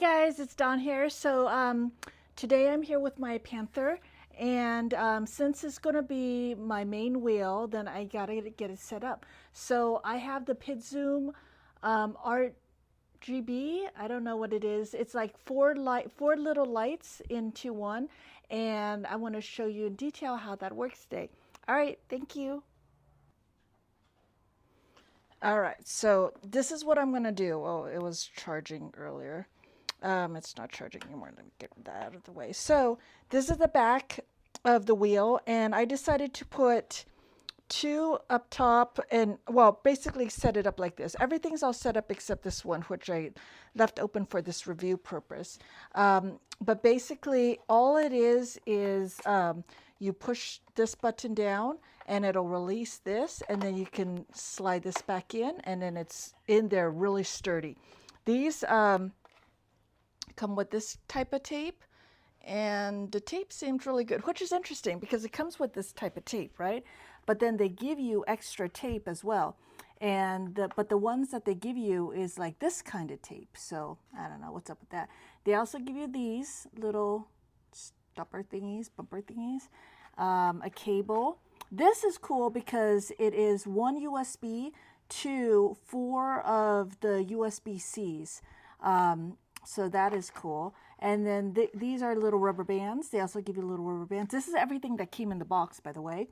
guys, it's Dawn here. So today I'm here with my Panther, and since it's going to be my main wheel, then I gotta get it set up. So I have the Pidzoom RGB. I don't know what it is. It's like four little lights into one, and I want to show you in detail how that works today. All right, thank you. All right, so this is what I'm going to do. Oh, it was charging earlier. It's not charging anymore. Let me get that out of the way. So this is the back of the wheel, and I decided to put two up top and, well, basically set it up like this. Everything's all set up except this one, which I left open for this review purpose. But basically all it is you push this button down and it'll release this, and then you can slide this back in, and then it's in there really sturdy. These come with this type of tape, and the tape seemed really good, which is interesting because it comes with this type of tape, right? But then they give you extra tape as well, and but the ones that they give you is like this kind of tape. So I don't know what's up with that. They also give you these little stopper thingies, bumper thingies, a cable. This is cool because it is one USB to 4 of the USB-Cs. So that is cool. And then these are little rubber bands. They also give you little rubber bands. This is everything that came in the box, by the way.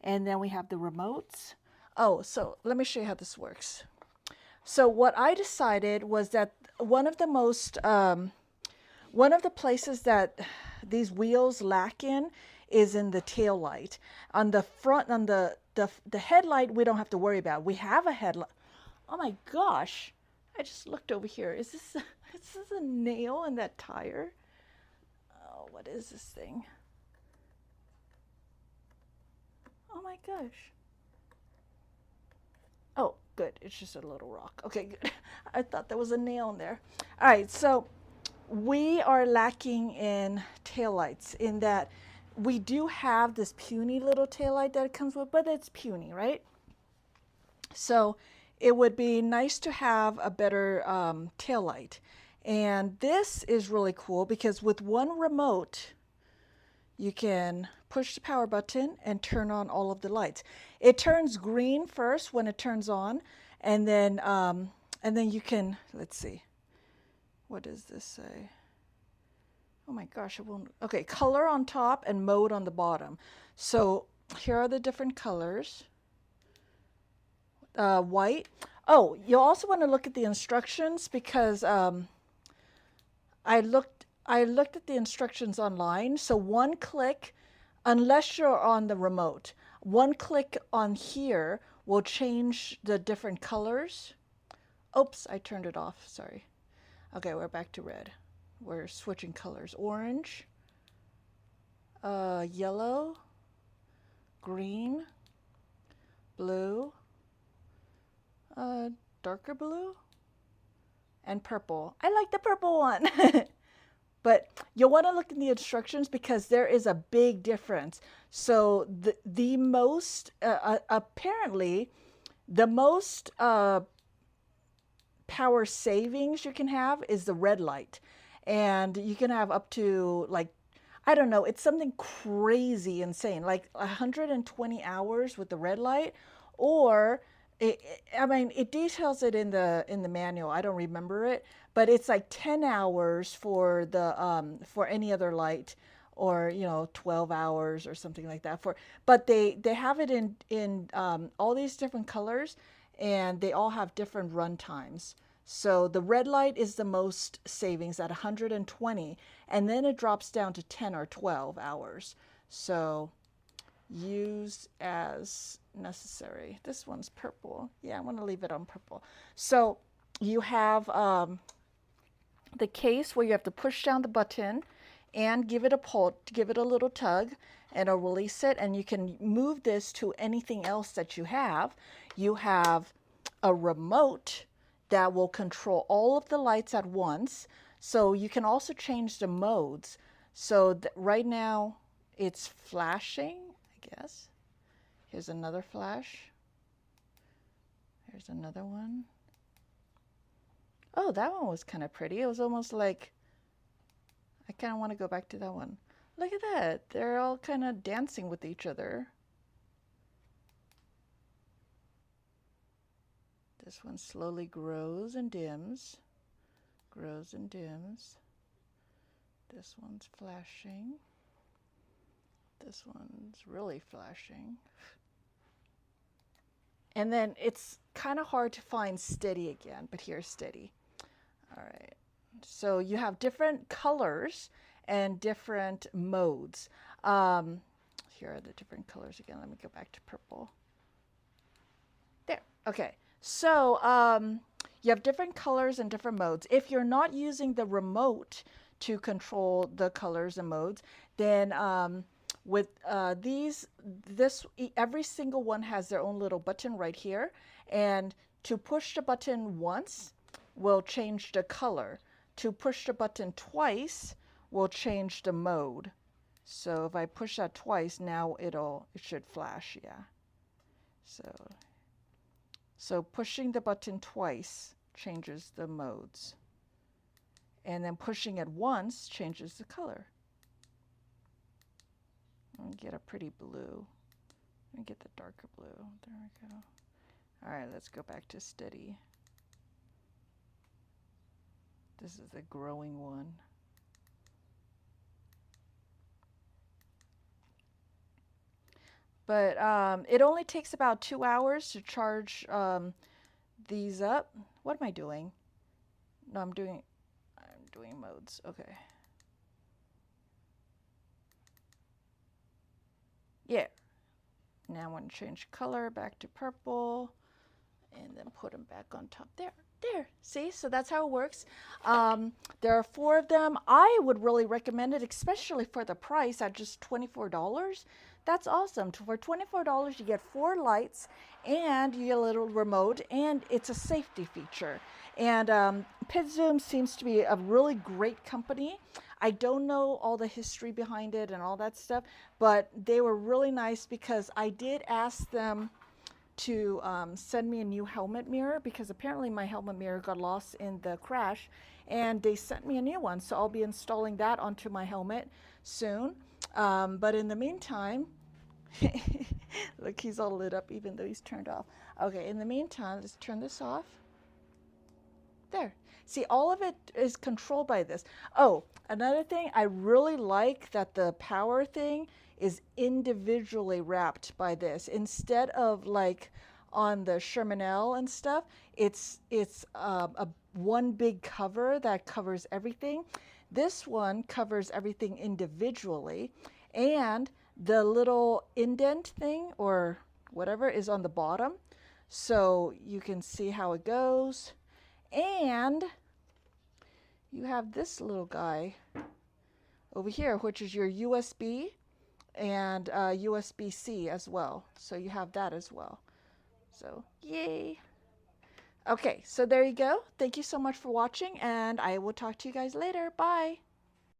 And then we have the remotes. Oh, so let me show you how this works. So what I decided was that one of the places that these wheels lack in is in the tail light. On the front, on the headlight, we don't have to worry about. We have a headlight. Oh my gosh. I just looked over here. Is this a nail in that tire? Oh, what is this thing? Oh my gosh. Oh, good. It's just a little rock. Okay, good. I thought there was a nail in there. All right, so we are lacking in taillights in that we do have this puny little taillight that it comes with, but it's puny, right? So it would be nice to have a better tail light. And this is really cool because with one remote, you can push the power button and turn on all of the lights. It turns green first when it turns on, and then you can, let's see, what does this say? Oh my gosh, it won't. Okay, color on top and mode on the bottom. So here are the different colors. White. Oh, you'll also want to look at the instructions because I looked at the instructions online. So one click, unless you're on the remote, one click on here will change the different colors. Oops, I turned it off. Sorry. Okay, we're back to red. We're switching colors. Orange, yellow, green, blue, darker blue, and purple. I like the purple one. But you'll want to look in the instructions because there is a big difference. So the most, apparently, the most power savings you can have is the red light. And you can have up to, like, I don't know, it's something crazy insane, like 120 hours with the red light, or it details it in the manual. I don't remember it, but it's like 10 hours for the for any other light, or 12 hours or something like that. But they have it in all these different colors, and they all have different run times. So the red light is the most savings at 120, and then it drops down to 10 or 12 hours. So use as necessary. This one's purple. Yeah, I want to leave it on purple. So you have the case where you have to push down the button and give it a pull, give it a little tug, and it'll release it, and you can move this to anything else that you have. You have a remote that will control all of the lights at once. So you can also change the modes. So right now it's flashing, I guess. Here's another flash. Here's another one. Oh, that one was kind of pretty. It was almost like, I kind of want to go back to that one. Look at that. They're all kind of dancing with each other. This one slowly grows and dims. Grows and dims. This one's flashing. This one's really flashing. And then it's kind of hard to find steady again, but here's steady. All right. So you have different colors and different modes. Here are the different colors again. Let me go back to purple. There. Okay. So you have different colors and different modes. If you're not using the remote to control the colors and modes, then with every single one has their own little button right here. And to push the button once will change the color. To push the button twice will change the mode. So if I push that twice, now it should flash, yeah. So pushing the button twice changes the modes. And then pushing it once changes the color. Let me get a pretty blue. Let me get the darker blue. There we go. All right, let's go back to steady. This is the growing one. But it only takes about 2 hours to charge these up. What am I doing? No, I'm doing modes. Okay. Yeah. Now I want to change color back to purple and then put them back on top there. There, see? So that's how it works. There are 4 of them. I would really recommend it, especially for the price at just $24. That's awesome. For $24, you get 4 lights and you get a little remote, and it's a safety feature. And Pidzoom seems to be a really great company. I don't know all the history behind it and all that stuff, but they were really nice because I did ask them to send me a new helmet mirror, because apparently my helmet mirror got lost in the crash, and they sent me a new one. So I'll be installing that onto my helmet soon. But in the meantime, look, he's all lit up even though he's turned off. Okay, in the meantime, let's turn this off. There. See, all of it is controlled by this. Oh, another thing, I really like that the power thing is individually wrapped by this. Instead of like on the Shermanelle and stuff, it's a one big cover that covers everything. This one covers everything individually, and the little indent thing or whatever is on the bottom, so you can see how it goes. And you have this little guy over here, which is your USB and USB-C as well. So you have that as well. So yay. Okay, so there you go. Thank you so much for watching, and I will talk to you guys later. Bye.